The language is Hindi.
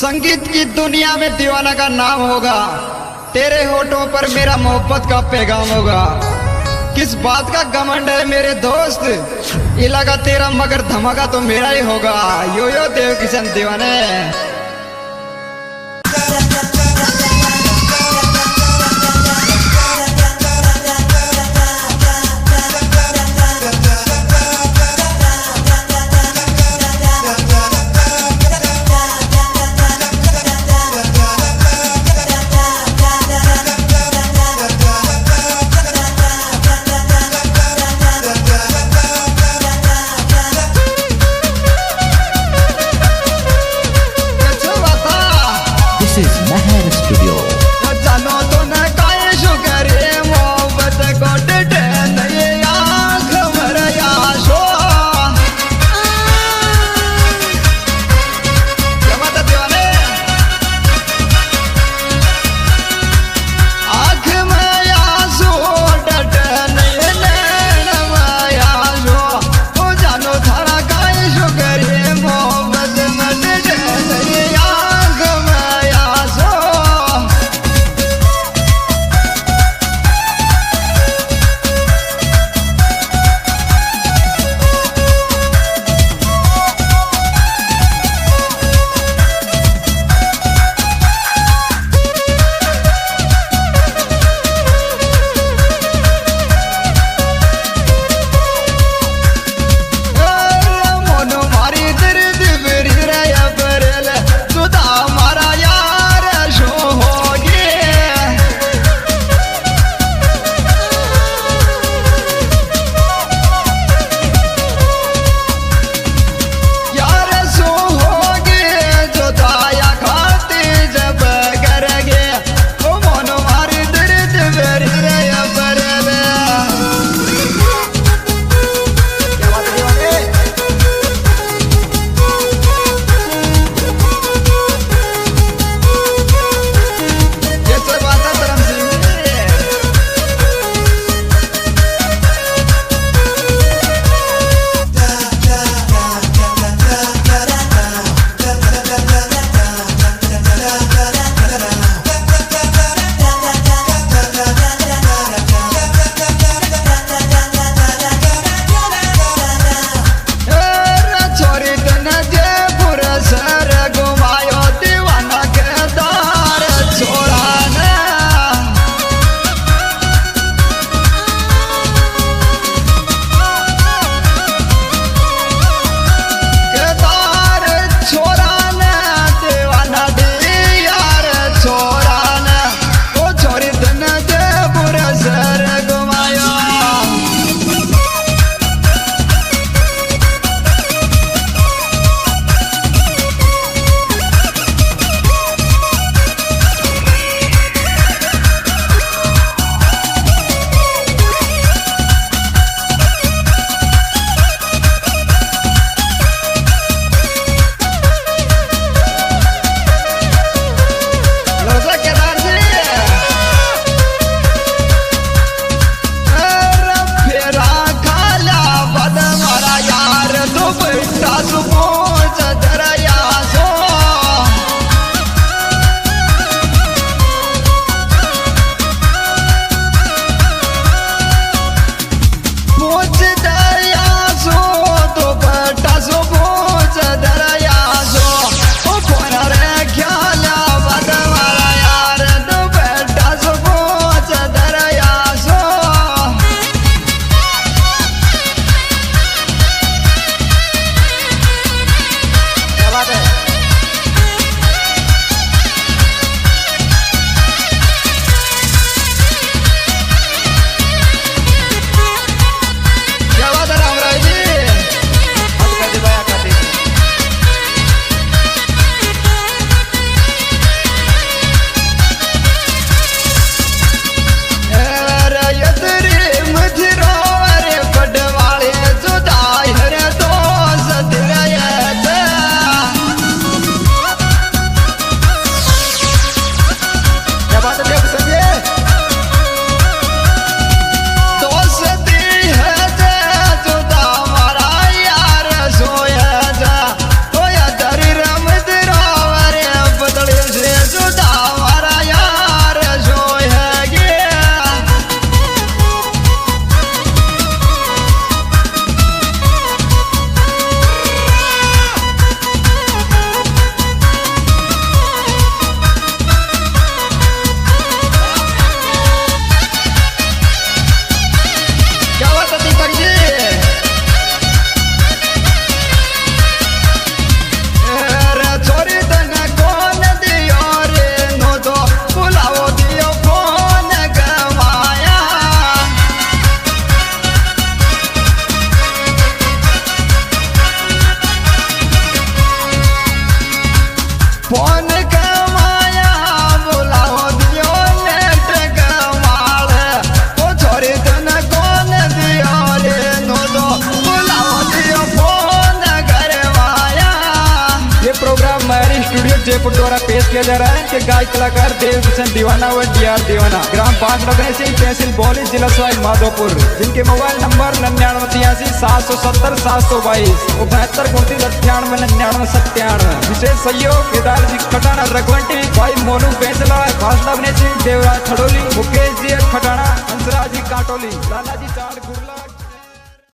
संगीत की दुनिया में दीवाना का नाम होगा, तेरे होठों पर मेरा मोहब्बत का पैगाम होगा। किस बात का घमंड है मेरे दोस्त, इलाका तेरा मगर धमाका तो मेरा ही होगा। यो देव किशन दीवाने। This is Mohammed studio Jaipur द्वारा पेश किया जा रहा है कि गायक कलाकार देव किशन दीवाना व डीआर दीवाना, ग्राम पांच लगने से तहसील बौली, जिला सवाई माधोपुर, जिनके मोबाइल नंबर 9983-770-722 और 72-29-98-97। विशेष सहयोग केदार जी खटाना, रघुवंटी भाई मोनू बेंसला, भाषण लगने से देवराज खड़ोली, मुकेश जी खटाना, हंसराज जी काटोली, लाला जी चार